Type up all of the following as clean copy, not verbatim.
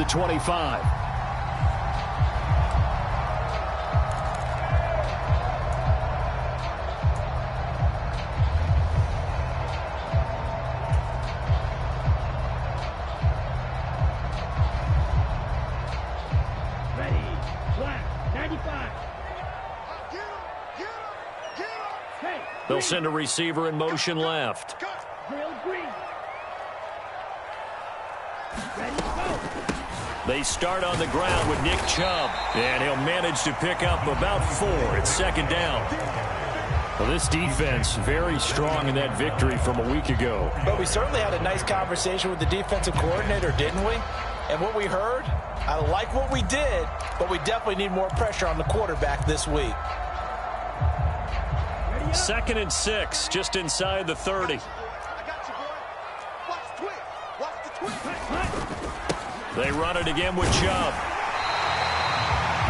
25. They'll send a receiver in motion left. They start on the ground with Nick Chubb, and he'll manage to pick up about 4. It's second down. Well, this defense very strong in that victory from a week ago. But we certainly had a nice conversation with the defensive coordinator, didn't we? And what we heard, I like what we did, but we definitely need more pressure on the quarterback this week. 2nd and 6, just inside the 30. They run it again with Chubb.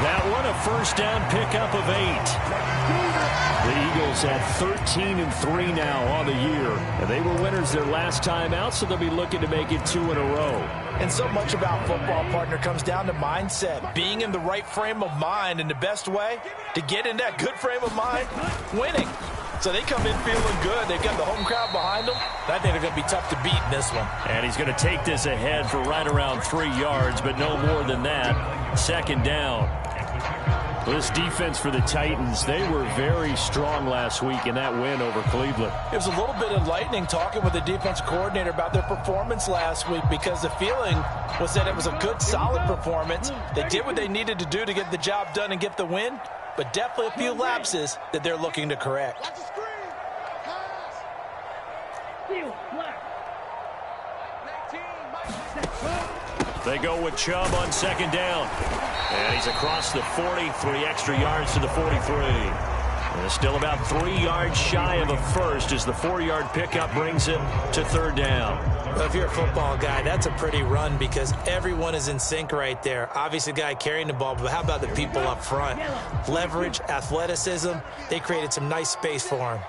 That one a first down pickup of 8. The Eagles at 13-3 now on the year. And they were winners their last time out, so they'll be looking to make it 2 in a row. And so much about football, partner, comes down to mindset. Being in the right frame of mind, and the best way to get in that good frame of mind, winning. So they come in feeling good. They've got the home crowd behind them. I think they're going to be tough to beat in this one. And he's going to take this ahead for right around 3 yards, but no more than that. Second down. This defense for the Titans, they were very strong last week in that win over Cleveland. It was a little bit enlightening talking with the defense coordinator about their performance last week, because the feeling was that it was a good, solid performance. They did what they needed to do to get the job done and get the win, but definitely a few lapses that they're looking to correct. They go with Chubb on second down. And he's across the 40, 3 extra yards to the 43. And still about 3 yards shy of a first as the 4-yard pickup brings him to third down. Well, if you're a football guy, that's a pretty run because everyone is in sync right there. Obviously, the guy carrying the ball, but how about the people up front? Leverage, athleticism, they created some nice space for him.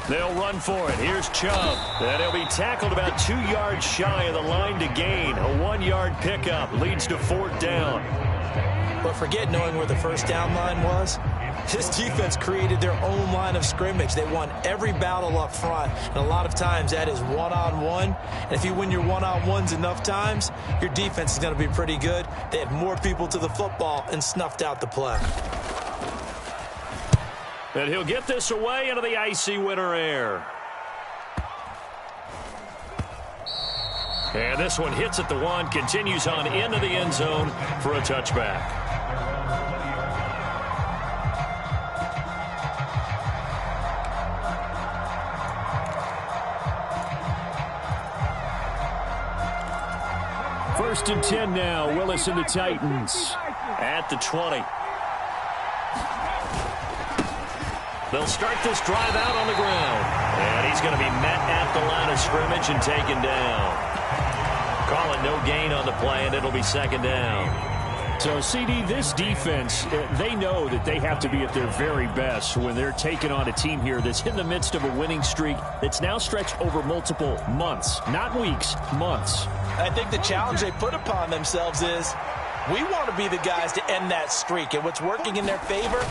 They'll run for it. Here's Chubb. And he'll be tackled about 2 yards shy of the line to gain. A 1-yard pickup leads to fourth down. But forget knowing where the first down line was. This defense created their own line of scrimmage. They won every battle up front, and a lot of times that is one-on-one. And if you win your one-on-ones enough times, your defense is going to be pretty good. They had more people to the football and snuffed out the play. And he'll get this away into the icy winter air. And this one hits at the 1, continues on into the end zone for a touchback. First and 10 now. Willis and the Titans. At the 20. They'll start this drive out on the ground. And he's going to be met at the line of scrimmage and taken down. Call it no gain on the play, and it'll be second down. So, CD, this defense, they know that they have to be at their very best when they're taking on a team here that's in the midst of a winning streak that's now stretched over multiple months. Not weeks, months. I think the challenge they put upon themselves is we want to be the guys to end that streak. And what's working in their favor?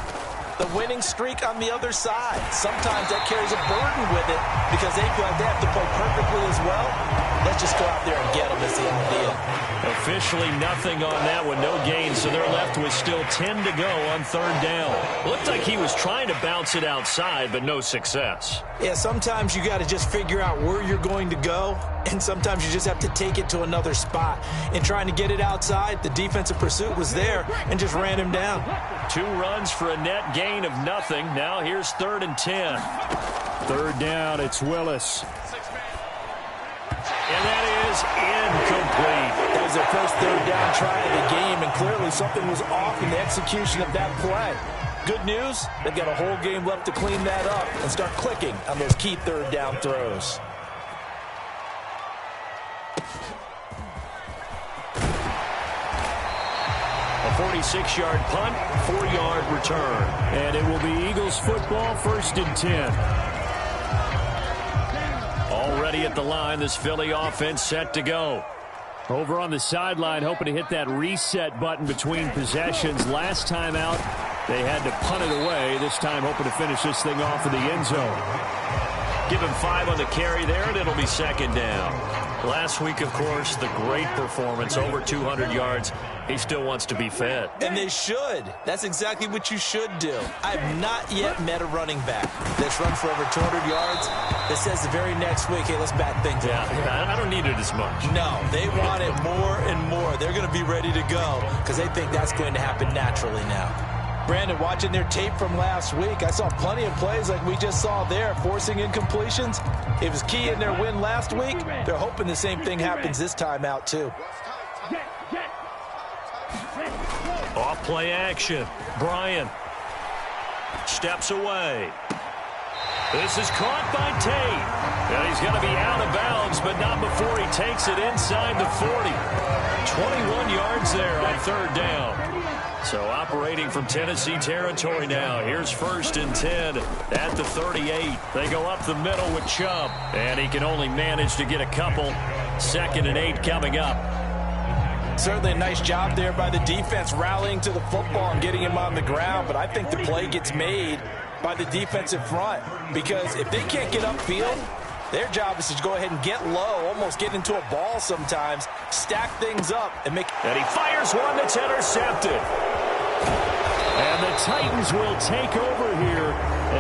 The winning streak on the other side. Sometimes that carries a burden with it because they feel like they have to play perfectly as well. Let's just go out there and get them is the idea. Officially nothing on that one, no gain, so they're left with still 10 to go on third down. Looked like he was trying to bounce it outside, but no success. Yeah, sometimes you got to just figure out where you're going to go, and sometimes you just have to take it to another spot. In trying to get it outside, the defensive pursuit was there and just ran him down. 2 runs for a net gain of nothing. Now here's 3rd and 10. Third down, it's Willis. And that is incomplete. That was their first third down try of the game, and clearly something was off in the execution of that play. Good news, they've got a whole game left to clean that up and start clicking on those key third down throws. A 46-yard punt, 4-yard return. And it will be Eagles football, 1st and 10. Already ready at the line. This Philly offense set to go. Over on the sideline, hoping to hit that reset button between possessions. Last time out, they had to punt it away. This time, hoping to finish this thing off in the end zone. Give him 5 on the carry there, and it'll be second down. Last week, of course, the great performance, over 200 yards. He still wants to be fed. And they should. That's exactly what you should do. I have not yet met a running back that's run for over 200 yards that says the very next week, hey, let's bat things out. I don't need it as much. No, they want it more and more. They're going to be ready to go because they think that's going to happen naturally now. Brandon, watching their tape from last week, I saw plenty of plays like we just saw there, forcing incompletions. It was key in their win last week. They're hoping the same thing happens this time out, too. Off play action. Bryant steps away. This is caught by Tate. And he's going to be out of bounds, but not before he takes it inside the 40. 21 yards there on third down. So operating from Tennessee territory now. Here's 1st and 10 at the 38. They go up the middle with Chubb, and he can only manage to get a couple. 2nd and 8 coming up. Certainly a nice job there by the defense rallying to the football and getting him on the ground, but I think the play gets made by the defensive front because if they can't get upfield, their job is to go ahead and get low, almost get into a ball sometimes, stack things up, and make... And he fires one that's intercepted. And the Titans will take over here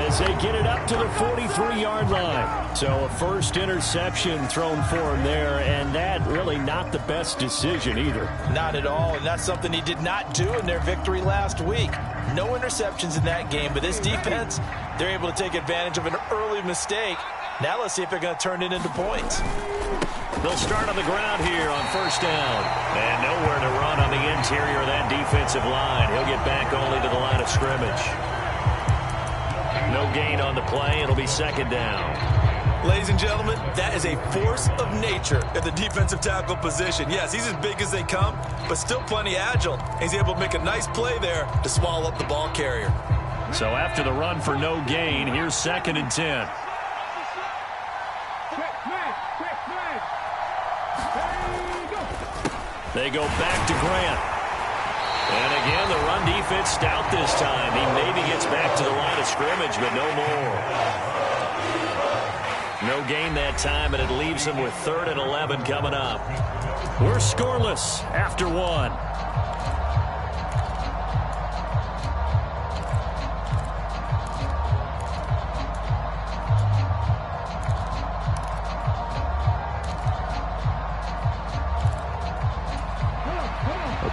as they get it up to the 43-yard line. So a first interception thrown for him there, and that really not the best decision either. Not at all, and that's something he did not do in their victory last week. No interceptions in that game, but this defense, they're able to take advantage of an early mistake. Now let's see if they're going to turn it into points. They'll start on the ground here on 1st down. And nowhere to run on the interior of that defensive line. He'll get back only to the line of scrimmage. No gain on the play. It'll be 2nd down. Ladies and gentlemen, that is a force of nature at the defensive tackle position. Yes, he's as big as they come, but still plenty agile. He's able to make a nice play there to swallow up the ball carrier. So after the run for no gain, here's 2nd and 10. They go back to Grant. And again, the run defense stout this time. He maybe gets back to the line of scrimmage, but no more. No gain that time, and it leaves him with 3rd and 11 coming up. We're scoreless after 1.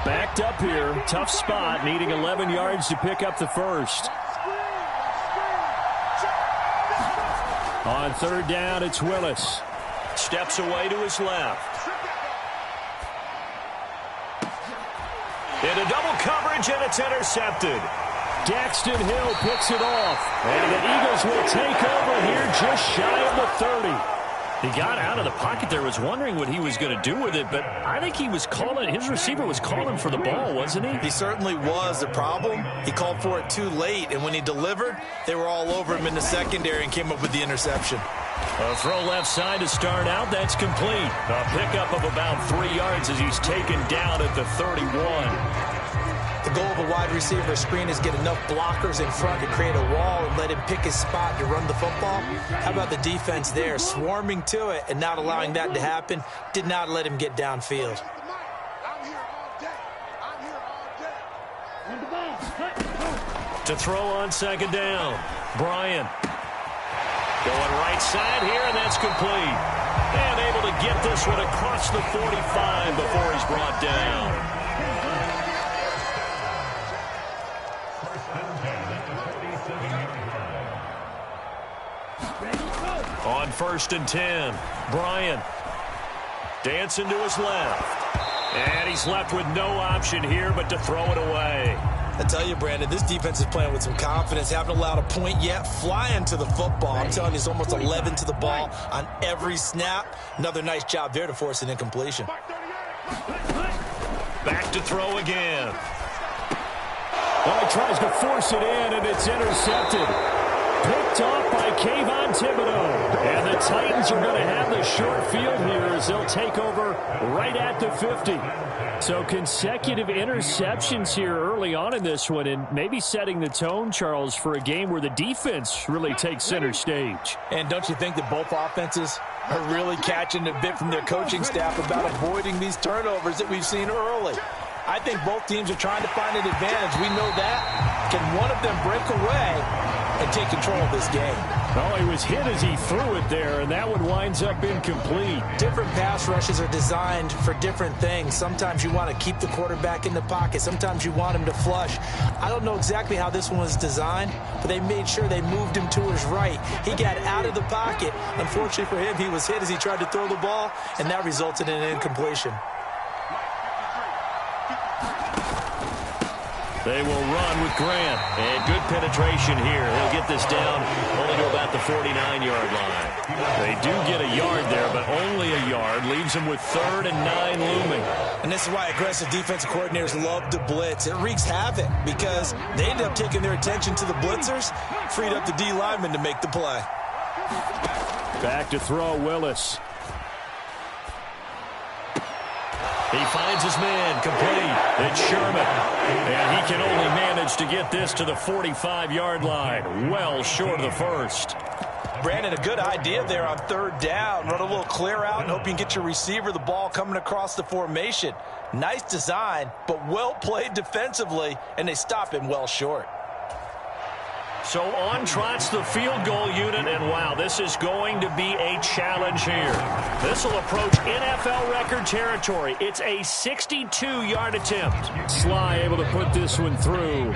Backed up here, tough spot, needing 11 yards to pick up the first. On 3rd down, it's Willis. Steps away to his left. Into double coverage, and it's intercepted. Daxton Hill picks it off. And the Eagles will take over here just shy of the 30. He got out of the pocket there, was wondering what he was going to do with it, but I think he was calling, his receiver was calling for the ball, wasn't he? He certainly was. The problem, he called for it too late, and when he delivered, they were all over him in the secondary and came up with the interception. A throw left side to start out, that's complete. A pickup of about 3 yards as he's taken down at the 31. The goal of a wide receiver screen is get enough blockers in front to create a wall and let him pick his spot to run the football. How about the defense there, swarming to it and not allowing that to happen? Did not let him get downfield. To throw on 2nd down, Bryant. Going right side here, and that's complete. And able to get this one across the 45 before he's brought down. On 1st and 10, Bryant dancing to his left. And he's left with no option here but to throw it away. I tell you, Brandon, this defense is playing with some confidence. Haven't allowed a point yet. Flying to the football. I'm telling you, it's almost 11 to the ball on every snap. Another nice job there to force an incompletion. Back to throw again. Well, he tries to force it in, and it's intercepted. Picked off by Kayvon Thibodeaux. And the Titans are going to have the short field here as they'll take over right at the 50. So consecutive interceptions here early on in this one, and maybe setting the tone, Charles, for a game where the defense really takes center stage. And don't you think that both offenses are really catching a bit from their coaching staff about avoiding these turnovers that we've seen early? I think both teams are trying to find an advantage. We know that. Can one of them break away and take control of this game? Well, he was hit as he threw it there, and that one winds up incomplete. Different pass rushes are designed for different things. Sometimes you want to keep the quarterback in the pocket. Sometimes you want him to flush. I don't know exactly how this one was designed, but they made sure they moved him to his right. He got out of the pocket. Unfortunately for him, he was hit as he tried to throw the ball, and that resulted in an incompletion. They will run with Grant. And good penetration here. He'll get this down only to about the 49-yard line. They do get a yard there, but only a yard. Leaves them with 3rd and 9 looming. And this is why aggressive defensive coordinators love to blitz. It wreaks havoc because they end up taking their attention to the blitzers, freed up the D lineman to make the play. Back to throw, Willis. He finds his man, complete. It's Sherman. And he can only manage to get this to the 45-yard line. Well short of the first. Brandon, a good idea there on 3rd down. Run a little clear out and hope you can get your receiver the ball coming across the formation. Nice design, but well played defensively, and they stop him well short. So on trots the field goal unit, and wow, this is going to be a challenge here. This will approach NFL record territory. It's a 62-yard attempt. Sly able to put this one through.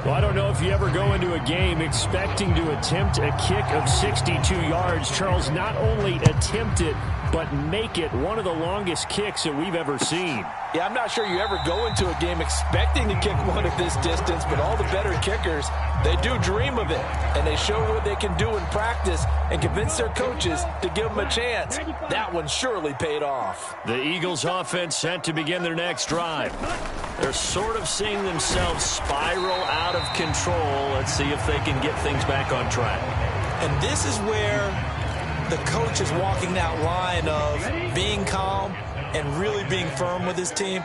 Well, I don't know if you ever go into a game expecting to attempt a kick of 62 yards. Charles, not only attempt it, but make it one of the longest kicks that we've ever seen. Yeah, I'm not sure you ever go into a game expecting to kick one of this distance, but all the better kickers, they do dream of it, and they show what they can do in practice and convince their coaches to give them a chance. That one surely paid off. The Eagles offense set to begin their next drive. They're sort of seeing themselves spiral out of control. Let's see if they can get things back on track. And this is where the coach is walking that line of being calm and really being firm with his team.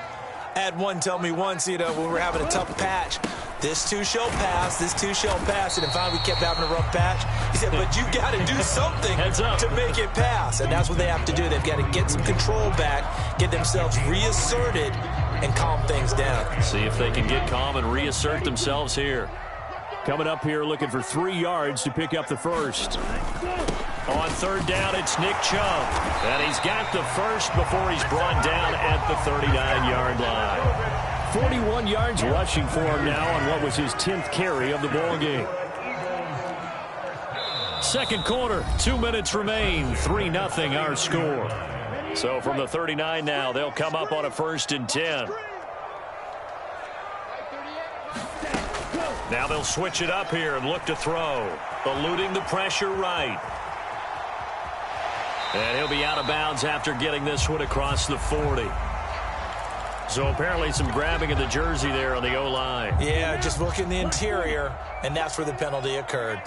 I had one tell me once, when we were having a tough patch, this too shall pass, this too shall pass. And finally we kept having a rough patch. He said, but you got to do something to make it pass. And that's what they have to do. They've got to get some control back, get themselves reasserted, and calm things down. See if they can get calm and reassert themselves here. Coming up here looking for 3 yards to pick up the first. On 3rd down, it's Nick Chubb. And he's got the first before he's brought down at the 39-yard line. 41 yards rushing for him now on what was his 10th carry of the ball game. Second quarter, 2 minutes remain. 3-0 our score. So from the 39 now, they'll come up on a 1st and 10. Now they'll switch it up here and look to throw. Eluding the pressure right. And he'll be out of bounds after getting this one across the 40. So apparently some grabbing of the jersey there on the O-line. Yeah, just look in the interior, and that's where the penalty occurred.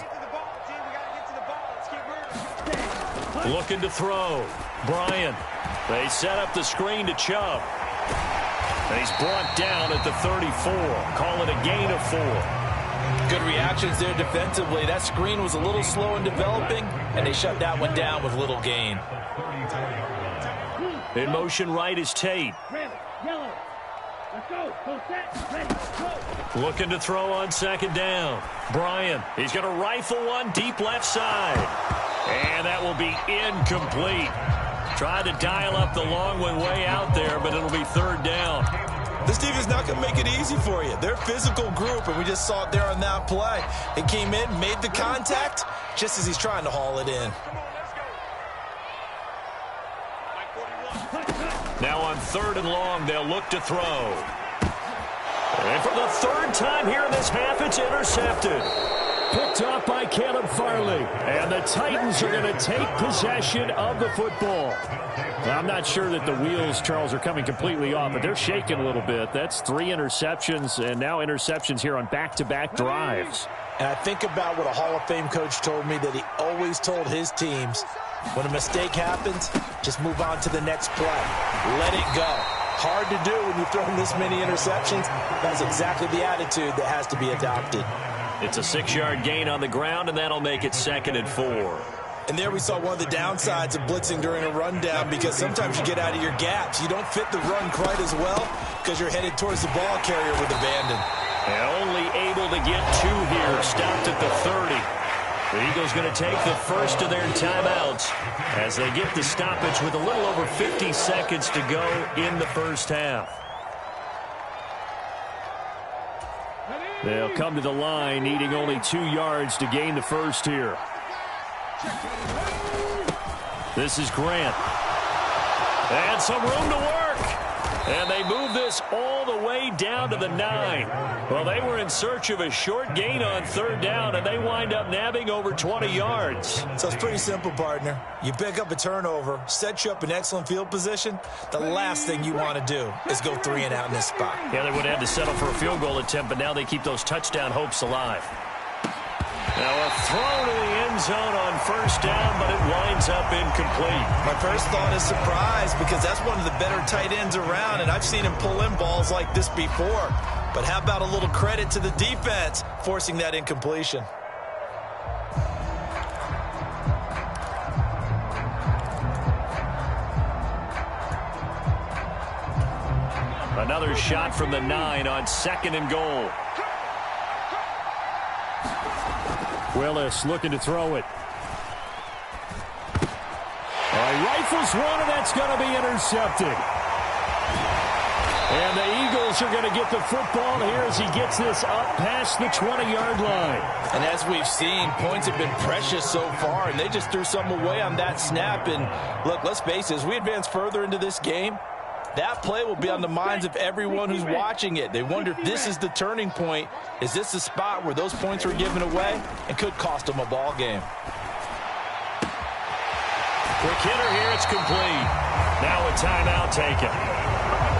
Looking to throw. Bryant. They set up the screen to Chubb. And he's brought down at the 34. Call it a gain of 4. Good reactions there defensively. That screen was a little slow in developing, and they shut that one down with little gain. In motion right is Tate. Looking to throw on 2nd down. Bryant. He's going to rifle one deep left side. And that will be incomplete. Tried to dial up the long one way out there, but it'll be 3rd down. This team is not going to make it easy for you. They're a physical group, and we just saw it there on that play. It came in, made the contact, just as he's trying to haul it in. Now on 3rd and long, they'll look to throw. And for the 3rd time here in this half, it's intercepted. Picked off by Caleb Farley. And the Titans are going to take possession of the football. Now, I'm not sure that the wheels, Charles, are coming completely off, but they're shaking a little bit. That's 3 interceptions, and now interceptions here on back-to-back drives. And I think about what a Hall of Fame coach told me, that he always told his teams, when a mistake happens, just move on to the next play. Let it go. Hard to do when you've thrown this many interceptions. That's exactly the attitude that has to be adopted. It's a 6-yard gain on the ground, and that'll make it 2nd and 4. And there we saw one of the downsides of blitzing during a rundown, because sometimes you get out of your gaps. You don't fit the run quite as well because you're headed towards the ball carrier with abandon. And only able to get 2 here, stopped at the 30. The Eagles going to take the first of their timeouts as they get the stoppage with a little over 50 seconds to go in the first half. They'll come to the line, needing only 2 yards to gain the first here. This is Grant. And some room to work. And they move this all the way down to the 9. Well, they were in search of a short gain on 3rd down, and they wind up nabbing over 20 yards. So it's pretty simple, partner. You pick up a turnover, set you up in excellent field position. The last thing you want to do is go 3 and out in this spot. Yeah, they would have to settle for a field goal attempt, but now they keep those touchdown hopes alive. Now a throw to the end zone on 1st down, but it winds up incomplete. My first thought is surprise, because that's one of the better tight ends around, and I've seen him pull in balls like this before. But how about a little credit to the defense forcing that incompletion? Another shot from the 9 on 2nd and goal. Willis looking to throw it. Rifles one, and that's going to be intercepted. And the Eagles are going to get the football here as he gets this up past the 20-yard line. And as we've seen, points have been precious so far, and they just threw some away on that snap. And look, let's face it, as we advance further into this game, that play will be on the minds of everyone who's watching it. They wonder if this is the turning point. Is this the spot where those points were given away and could cost them a ball game? Quick hitter here, it's complete. Now a timeout taken.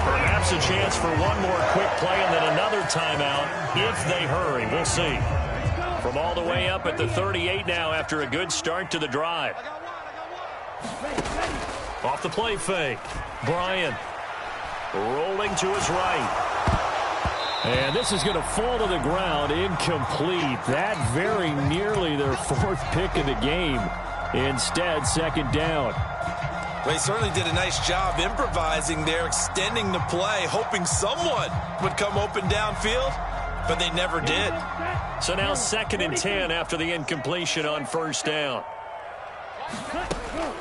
Perhaps a chance for one more quick play and then another timeout if they hurry. We'll see. From all the way up at the 38 now after a good start to the drive. Off the play fake. Bryant rolling to his right. And this is going to fall to the ground, incomplete. That very nearly their 4th pick of the game. Instead, 2nd down. Well, he certainly did a nice job improvising there, extending the play, hoping someone would come open downfield, but they never did. So now 2nd and 10 after the incompletion on 1st down.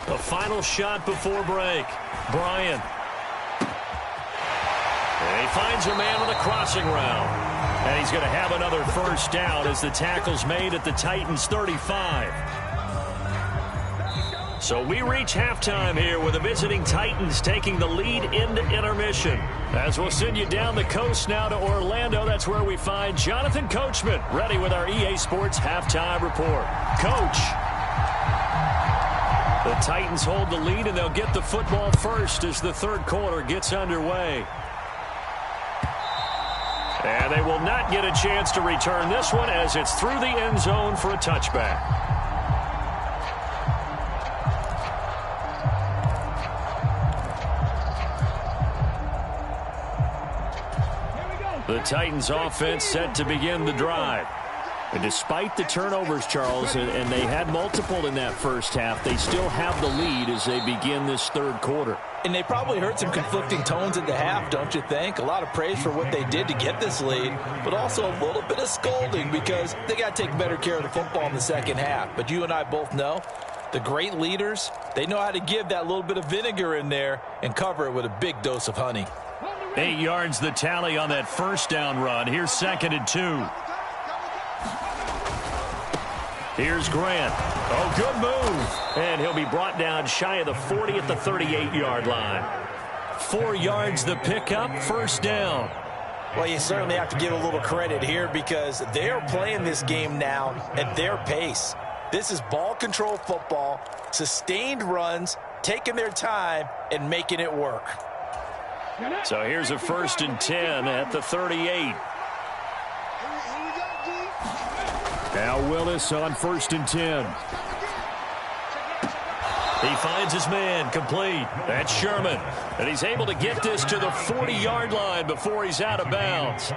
The final shot before break. Bryant. And he finds a man on the crossing route. And he's going to have another 1st down as the tackle's made at the Titans' 35. So we reach halftime here with the visiting Titans taking the lead into intermission. As we'll send you down the coast now to Orlando, that's where we find Jonathan Coachman ready with our EA Sports Halftime Report. Coach. The Titans hold the lead, and they'll get the football first as the 3rd quarter gets underway. And they will not get a chance to return this one as it's through the end zone for a touchback. The Titans offense set to begin the drive. And despite the turnovers, Charles, and they had multiple in that first half, they still have the lead as they begin this 3rd quarter. And they probably heard some conflicting tones at the half, don't you think? A lot of praise for what they did to get this lead, but also a little bit of scolding because they got to take better care of the football in the 2nd half. But you and I both know the great leaders, they know how to give that little bit of vinegar in there and cover it with a big dose of honey. 8 yards the tally on that 1st down run. Here's 2nd and 2. Here's Grant. Oh, good move. And he'll be brought down shy of the 40 at the 38-yard line. 4 yards the pickup, 1st down. Well, you certainly have to give a little credit here because they're playing this game now at their pace. This is ball control football, sustained runs, taking their time and making it work. So here's a 1st and 10 at the 38. Now Willis on 1st and 10. He finds his man, complete. That's Sherman. And he's able to get this to the 40-yard line before he's out of bounds.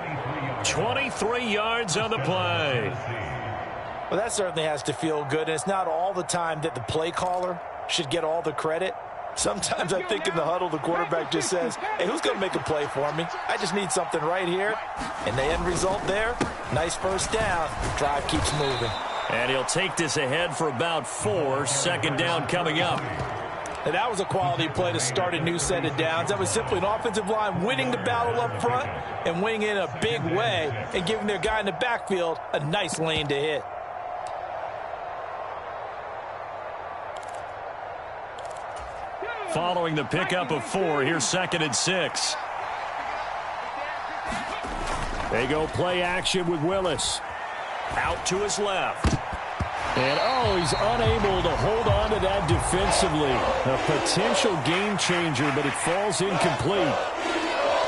23 yards on the play. Well, that certainly has to feel good. And it's not all the time that the play caller should get all the credit. Sometimes I think in the huddle, the quarterback just says, hey, who's going to make a play for me? I just need something right here. And the end result there, nice first down. Drive keeps moving. And he'll take this ahead for about 4. 2nd down coming up. And that was a quality play to start a new set of downs. That was simply an offensive line winning the battle up front and winning it in a big way and giving their guy in the backfield a nice lane to hit. Following the pickup of 4, here's 2nd and 6. They go play action with Willis. Out to his left. And, he's unable to hold on to that defensively. A potential game changer, but it falls incomplete.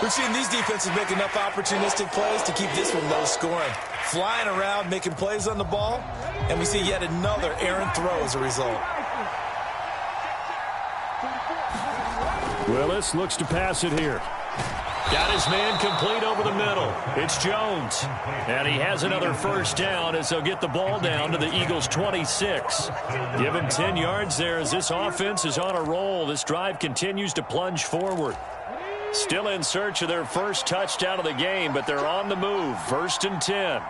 We've seen these defenses make enough opportunistic plays to keep this one low scoring. Flying around, making plays on the ball, and we see yet another errant throw as a result. Willis looks to pass it here. Got his man complete over the middle. It's Jones. And he has another first down as they'll get the ball down to the Eagles' 26. Give him 10 yards there as this offense is on a roll. This drive continues to plunge forward. Still in search of their first touchdown of the game, but they're on the move. 1st and 10.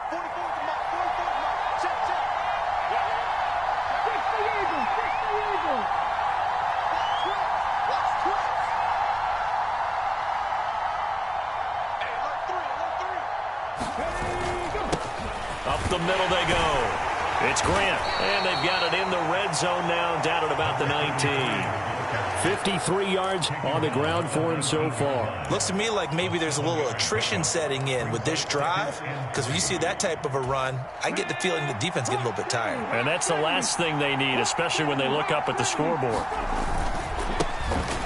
Up the middle they go. It's Grant. And they've got it in the red zone now, down at about the 19. 53 yards on the ground for him so far. Looks to me like maybe there's a little attrition setting in with this drive, because when you see that type of a run, I get the feeling the defense getting a little bit tired. And that's the last thing they need, especially when they look up at the scoreboard.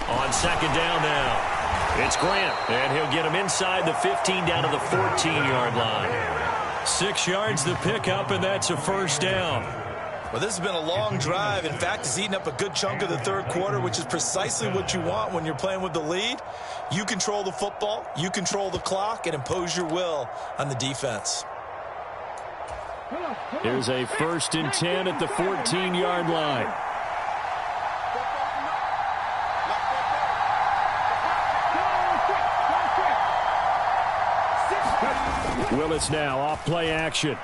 On 2nd down now, it's Grant, and he'll get him inside the 15 down to the 14-yard line. 6 yards the pickup, and that's a first down. Well, this has been a long drive. In fact, it's eaten up a good chunk of the third quarter, which is precisely what you want when you're playing with the lead. You control the football, you control the clock, and impose your will on the defense. Here's a 1st and 10 at the 14-yard line. Willis now off play action.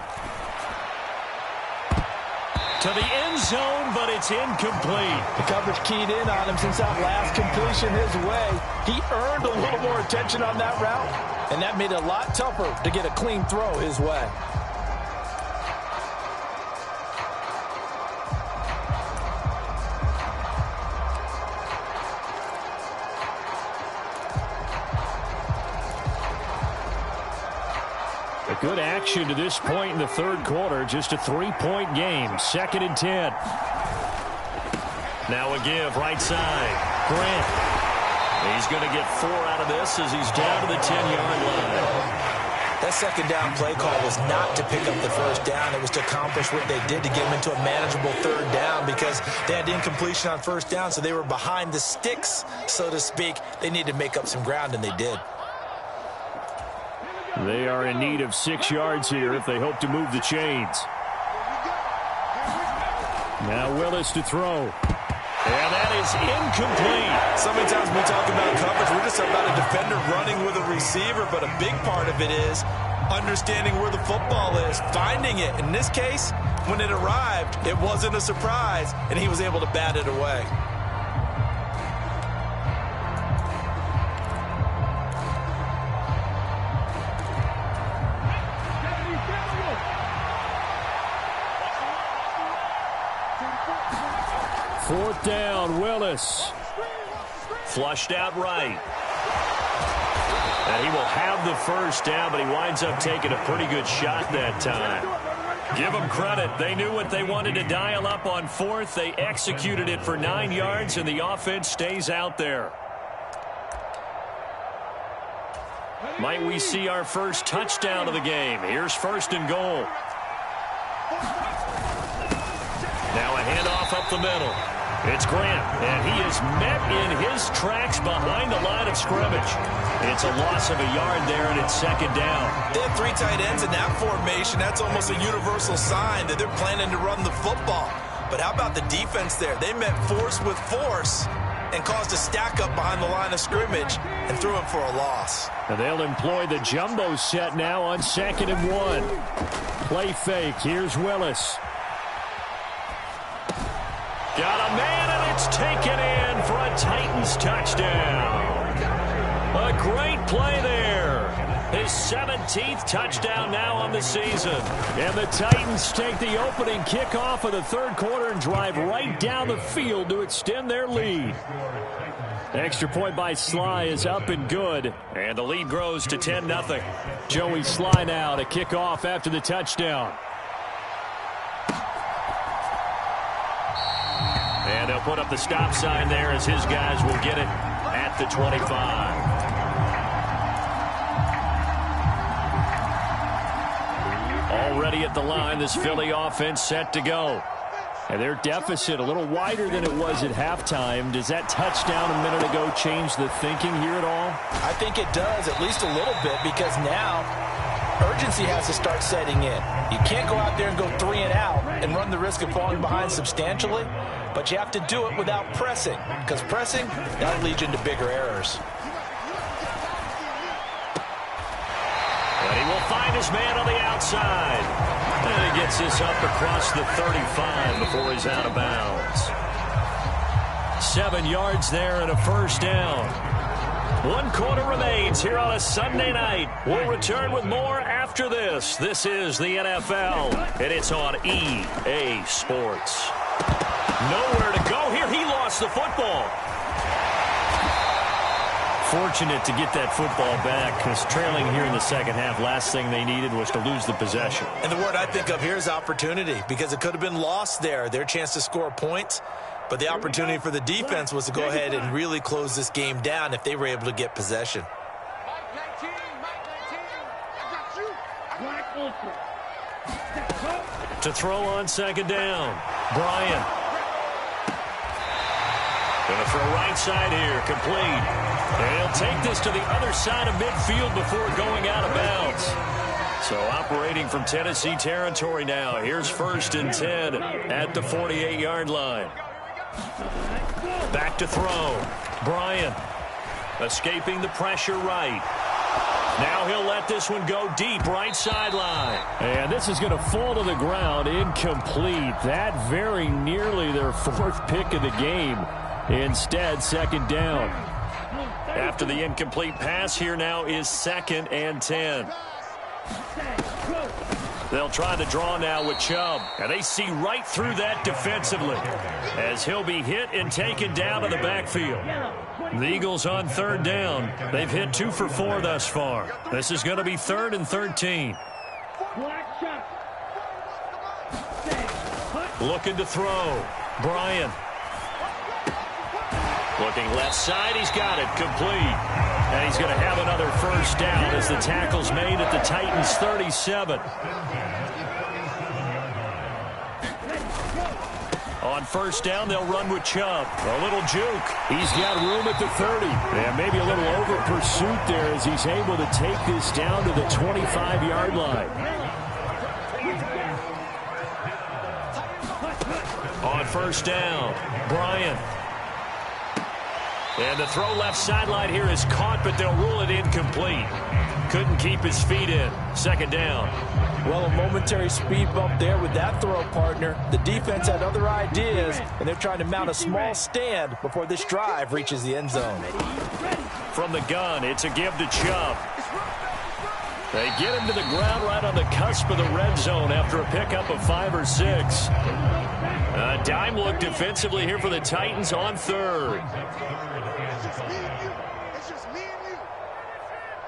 To the end zone, but it's incomplete. The coverage keyed in on him since that last completion his way. He earned a little more attention on that route, and that made it a lot tougher to get a clean throw his way. Good action to this point in the third quarter. Just a 3-point game. 2nd and 10. Now a give right side. Grant. He's going to get 4 out of this as he's down to the 10-yard line. That 2nd down play call was not to pick up the first down. It was to accomplish what they did to get them into a manageable 3rd down because they had incompletion on 1st down, so they were behind the sticks, so to speak. They needed to make up some ground, and they did. They are in need of 6 yards here if they hope to move the chains. Now Willis to throw. And that is incomplete. So many times we talk about coverage, we're just about a defender running with a receiver, but a big part of it is understanding where the football is, finding it. In this case, when it arrived, it wasn't a surprise, and he was able to bat it away. Fourth down, Willis. Flushed out right. And he will have the first down, but he winds up taking a pretty good shot that time. Give them credit. They knew what they wanted to dial up on 4th. They executed it for 9 yards, and the offense stays out there. Might we see our first touchdown of the game? Here's 1st and goal. Now a handoff up the middle. It's Grant, and he is met in his tracks behind the line of scrimmage. It's a loss of a yard there, and it's second down. They have 3 tight ends in that formation. That's almost a universal sign that they're planning to run the football. But how about the defense there? They met force with force and caused a stack up behind the line of scrimmage and threw him for a loss. And they'll employ the jumbo set now on 2nd and 1. Play fake. Here's Willis. Got a man, and it's taken in for a Titans touchdown. A great play there. His 17th touchdown now on the season. And the Titans take the opening kickoff of the third quarter and drive right down the field to extend their lead. Extra point by Sly is up and good. And the lead grows to 10-0. Joey Sly now to kick off after the touchdown. And they'll put up the stop sign there as his guys will get it at the 25. Already at the line, this Philly offense set to go. And their deficit a little wider than it was at halftime. Does that touchdown a minute ago change the thinking here at all? I think it does, at least a little bit, because now urgency has to start setting in. You can't go out there and go 3 and out and run the risk of falling behind substantially, but you have to do it without pressing, because pressing, that'll lead you into bigger errors. But he will find his man on the outside. And he gets this up across the 35 before he's out of bounds. 7 yards there and a first down. 1 quarter remains here on a Sunday night. We'll return with more after this. This is the NFL, and it's on EA Sports. Nowhere to go here. He lost the football. Fortunate to get that football back, because trailing here in the second half, last thing they needed was to lose the possession. And the word I think of here is opportunity, because it could have been lost there, their chance to score points. But the opportunity for the defense was to go ahead and really close this game down if they were able to get possession. To throw on second down, Bryant. Going to throw right side here, complete. And he'll take this to the other side of midfield before going out of bounds. So operating from Tennessee territory now. Here's 1st and 10 at the 48-yard line. Back to throw. Bryant escaping the pressure right. Now he'll let this one go deep right sideline. And this is going to fall to the ground, incomplete. That very nearly their 4th pick of the game. Instead, 2nd down. After the incomplete pass, here now is 2nd and 10. They'll try the draw now with Chubb. And they see right through that defensively as he'll be hit and taken down to the backfield. The Eagles on 3rd down. They've hit 2 for 4 thus far. This is going to be 3rd and 13. Looking to throw. Bryant. Looking left side, he's got it, complete. And he's going to have another first down as the tackle's made at the Titans' 37. On 1st down, they'll run with Chubb. A little juke. He's got room at the 30. And maybe a little over pursuit there as he's able to take this down to the 25-yard line. On 1st down, Bryant. And the throw left sideline here is caught, but they'll rule it incomplete. Couldn't keep his feet in. 2nd down. Well, a momentary speed bump there with that throw, partner. The defense had other ideas, and they're trying to mount a small stand before this drive reaches the end zone. From the gun, it's a give to Chubb. They get him to the ground right on the cusp of the red zone after a pickup of 5 or 6. A dime look defensively here for the Titans on 3rd. It's just me and you.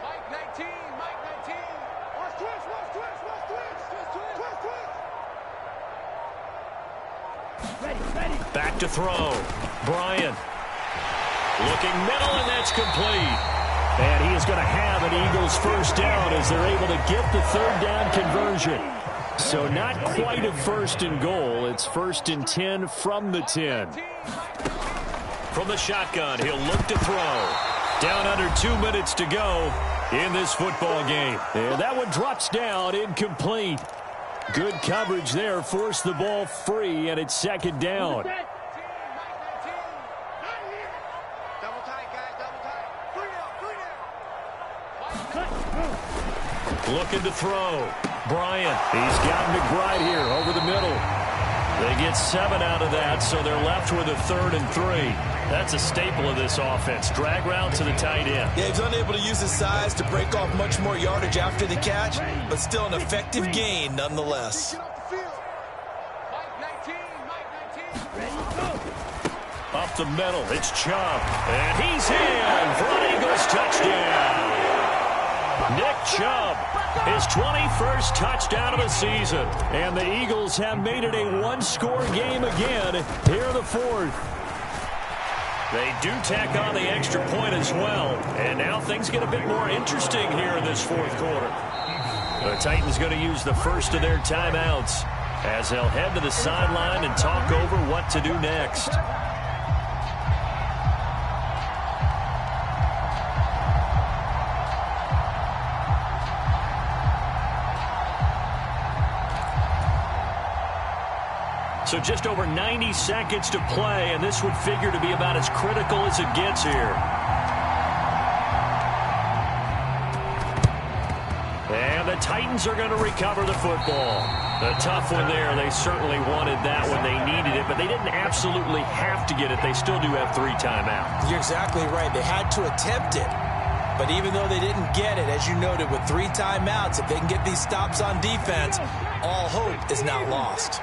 Mike 19, Mike 19. Watch twitch. Back to throw. Bryant. Looking middle, and that's complete. And he is going to have an Eagles first down as they're able to get the 3rd down conversion. So not quite a 1st and goal. It's 1st and 10 from the 10. From the shotgun, he'll look to throw. Down under 2 minutes to go in this football game. And that one drops down, incomplete. Good coverage there, forced the ball free, and it's 2nd down. Looking to throw. Bryant. He's got McBride here over the middle. They get 7 out of that, so they're left with a 3rd and 3. That's a staple of this offense. Drag route to the tight end. Yeah, he's unable to use his size to break off much more yardage after the catch, but still an effective gain nonetheless. Up the middle, it's Chubb. And he's in for an Eagles touchdown. Nick Chubb, his 21st touchdown of the season. And the Eagles have made it a 1-score game again here in the 4th. They do tack on the extra point as well. And now things get a bit more interesting here in this 4th quarter. The Titans going to use the first of their timeouts as they'll head to the sideline and talk over what to do next. So just over 90 seconds to play, and this would figure to be about as critical as it gets here. And the Titans are going to recover the football. The tough one there. They certainly wanted that when they needed it, but they didn't absolutely have to get it. They still do have 3 timeouts. You're exactly right. They had to attempt it. But even though they didn't get it, as you noted, with 3 timeouts, if they can get these stops on defense, all hope is not lost.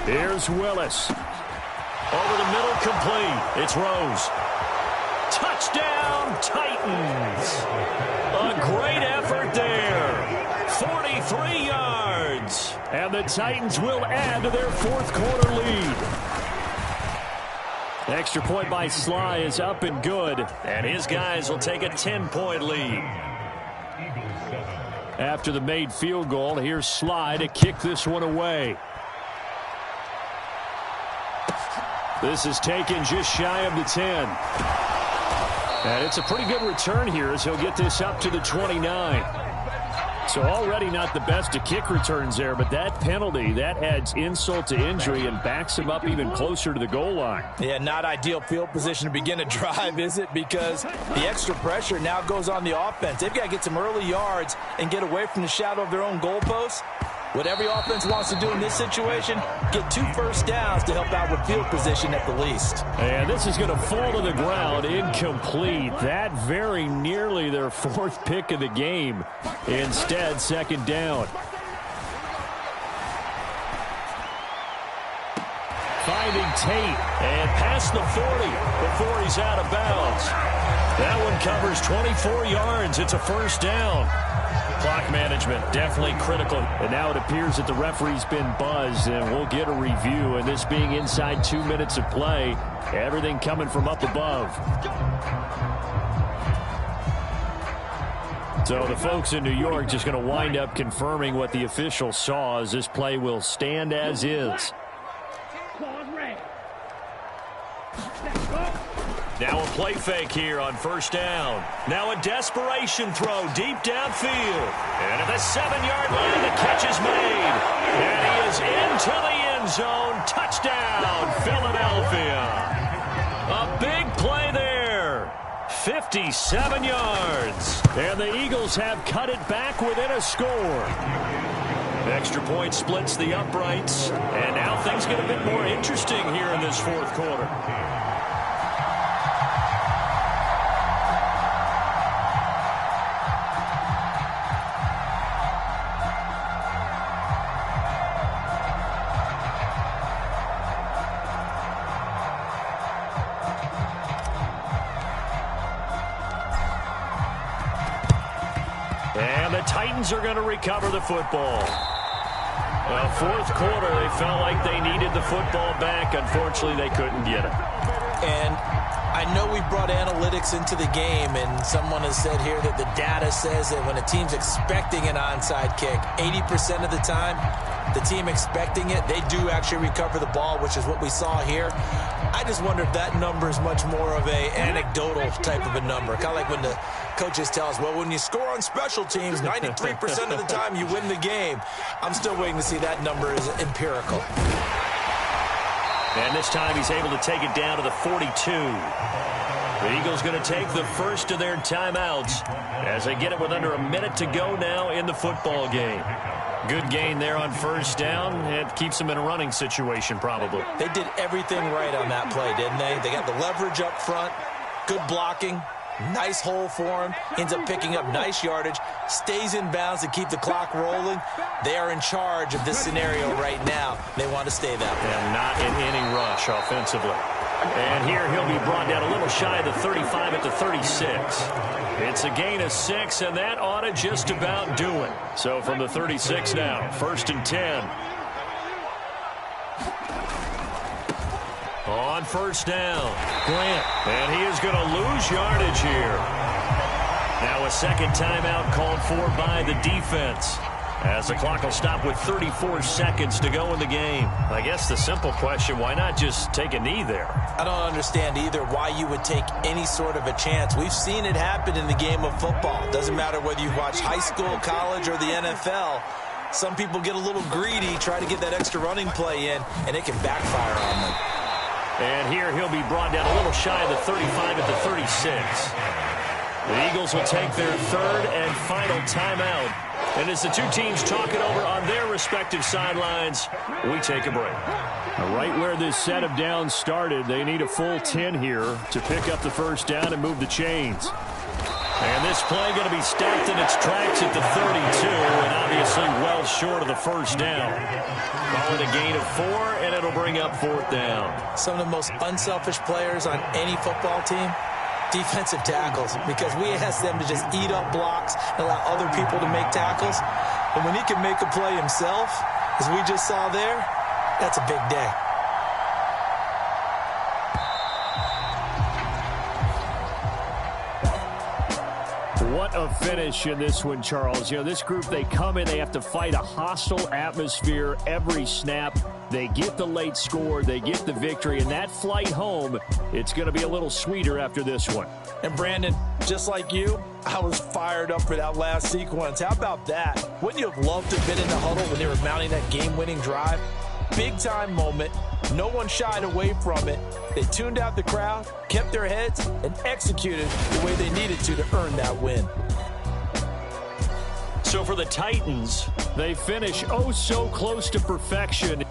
Here's Willis. Over the middle, complete. It's Rose. Touchdown, Titans. A great effort there. 43 yards. And the Titans will add to their 4th quarter lead. Extra point by Sly is up and good. And his guys will take a 10-point lead. After the made field goal, here's Sly to kick this one away. This is taken just shy of the 10. And it's a pretty good return here as he'll get this up to the 29. So already not the best of kick returns there, but that penalty, that adds insult to injury and backs him up even closer to the goal line. Yeah, not ideal field position to begin a drive, is it? Because the extra pressure now goes on the offense. They've got to get some early yards and get away from the shadow of their own goalposts. What every offense wants to do in this situation, get 2 first downs to help out with field position at the least. And this is going to fall to the ground, incomplete. That very nearly their 4th pick of the game. Instead, 2nd down. Finding Tate, and past the 40 before he's out of bounds. That one covers 24 yards. It's a 1st down. Clock management, definitely critical. And now it appears that the referee's been buzzed, and we'll get a review. And this being inside 2 minutes of play, everything coming from up above. So the folks in New York just going to wind up confirming what the official saw, as this play will stand as is. Now a play fake here on 1st down. Now a desperation throw deep downfield. And at the 7-yard line, the catch is made. And he is into the end zone. Touchdown, Philadelphia. A big play there. 57 yards. And the Eagles have cut it back within a score. Extra point splits the uprights. And now things get a bit more interesting here in this 4th quarter. And the Titans are going to recover the football. Well, 4th quarter, they felt like they needed the football back. Unfortunately, they couldn't get it. And I know we brought analytics into the game, and someone has said here that the data says that when a team's expecting an onside kick, 80% of the time, the team expecting it, they do actually recover the ball, which is what we saw here. I just wonder if that number is much more of a anecdotal type of a number. Kind of like when the coaches tell us, well, when you score on special teams, 93% of the time you win the game. I'm still waiting to see that number is empirical. And this time he's able to take it down to the 42. The Eagles going to take the first of their timeouts as they get it with under a minute to go now in the football game. Good gain there on first down. It keeps them in a running situation probably. They did everything right on that play, didn't they? They got the leverage up front, good blocking, nice hole for him, ends up picking up nice yardage, stays in bounds to keep the clock rolling. They are in charge of this scenario right now. They want to stay that way. And not in any rush offensively. And here he'll be brought down a little shy of the 35 at the 36. It's a gain of 6, and that ought to just about do it. So from the 36 now, 1st and 10. On first down, Grant, and he is going to lose yardage here. Now a second timeout called for by the defense, as the clock will stop with 34 seconds to go in the game. I guess the simple question, why not just take a knee there? I don't understand either why you would take any sort of a chance. We've seen it happen in the game of football. Doesn't matter whether you watch high school, college, or the NFL. Some people get a little greedy, try to get that extra running play in, and it can backfire on them. And here he'll be brought down a little shy of the 35 at the 36. The Eagles will take their third and final timeout. And as the two teams talk it over on their respective sidelines, we take a break. Right where this set of downs started, they need a full 10 here to pick up the first down and move the chains. And this play going to be stopped in its tracks at the 32, and obviously well short of the first down. Call it a gain of 4, and it'll bring up 4th down. Some of the most unselfish players on any football team, defensive tackles, because we ask them to just eat up blocks and allow other people to make tackles. And when he can make a play himself, as we just saw there, that's a big day. What a finish in this one, Charles. You know, this group, they come in, they have to fight a hostile atmosphere every snap. They get the late score, they get the victory, and that flight home, it's going to be a little sweeter after this one. And Brandon, just like you, I was fired up for that last sequence. How about that? Wouldn't you have loved to have been in the huddle when they were mounting that game-winning drive? Big-time moment. No one shied away from it. They tuned out the crowd, kept their heads, and executed the way they needed to earn that win. So for the Titans, they finish oh so close to perfection.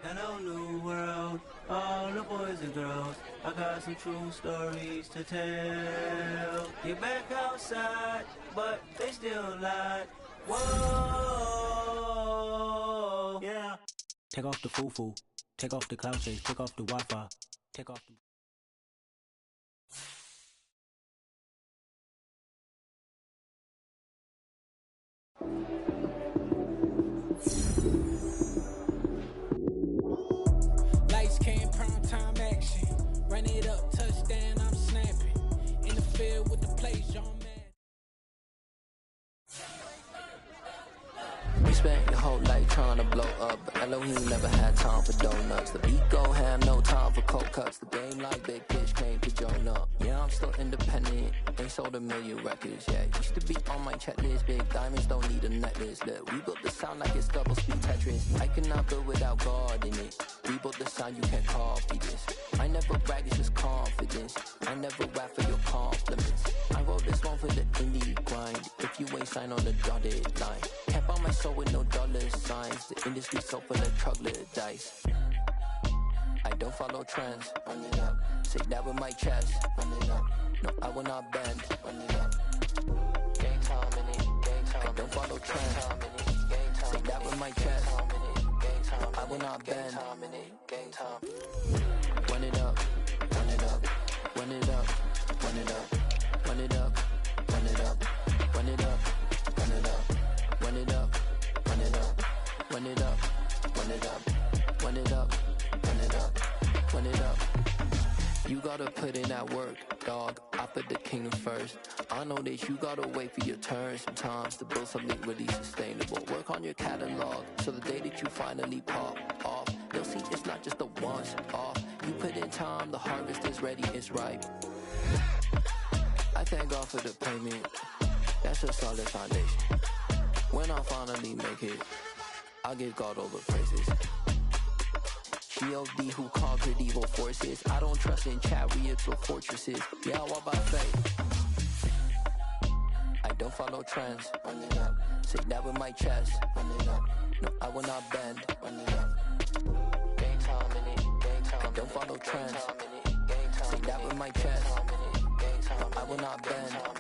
Hello, new world, all the boys and girls. I got some true stories to tell. You're back outside, but they still lied. Whoa, yeah. Take off the foo-foo, take off the cloud chase, take off the Wi-Fi, take off the... Lights came, prime time action. Run it up, touchdown, I'm snapping. In the field with the plays, John Madden. We spent your whole life trying to blow up, but Elohim never had time for donuts. The beat go ham, no time for cold cuts. The game like Big Pitch came to Jonah. Yeah, I'm still independent, ain't sold a million records yet. Used to be on my checklist, big diamonds don't need a necklace. Look, we built the sound like it's double speed Tetris. I cannot build without God in it. We built the sound, you can't copy this. I never brag, it's just confidence. I never rap for your compliments. I wrote this one for the indie grind. If you ain't signed on the dotted line, can't buy my soul with no dollar signs. The industry so full of troglodytes. I don't follow trends. Run it up. Say that with my chest. Run it up. No, I will not bend. Run it up. Game time in it. Game time. I don't follow trends. Say that with my chest. No, I will not bend. Game time. Run it up. Run it up. Run it up. Run it up. Run it up. Run it up. Run it up. Run it up. Run it up. Run it up. Run it up. Run it up. Run it up. Run it up. Run it up. You gotta put in that work, dog. I put the king first. I know that you gotta wait for your turn sometimes to build something really sustainable. Work on your catalog, so the day that you finally pop off, you'll see it's not just a once off. You put in time, the harvest is ready, it's ripe. I thank God for the payment. That's a solid foundation. When I finally make it, I'll give God all the praises. G.O.D. who conquered evil forces. I don't trust in chariots or fortresses. Yeah, I walk by faith. I don't follow trends. Run it up. Say that with my chest. Run it up. No, I will not bend. Run it up. Game time in it. Game time. I don't follow trends. Say that with my chest. No, I will not bend.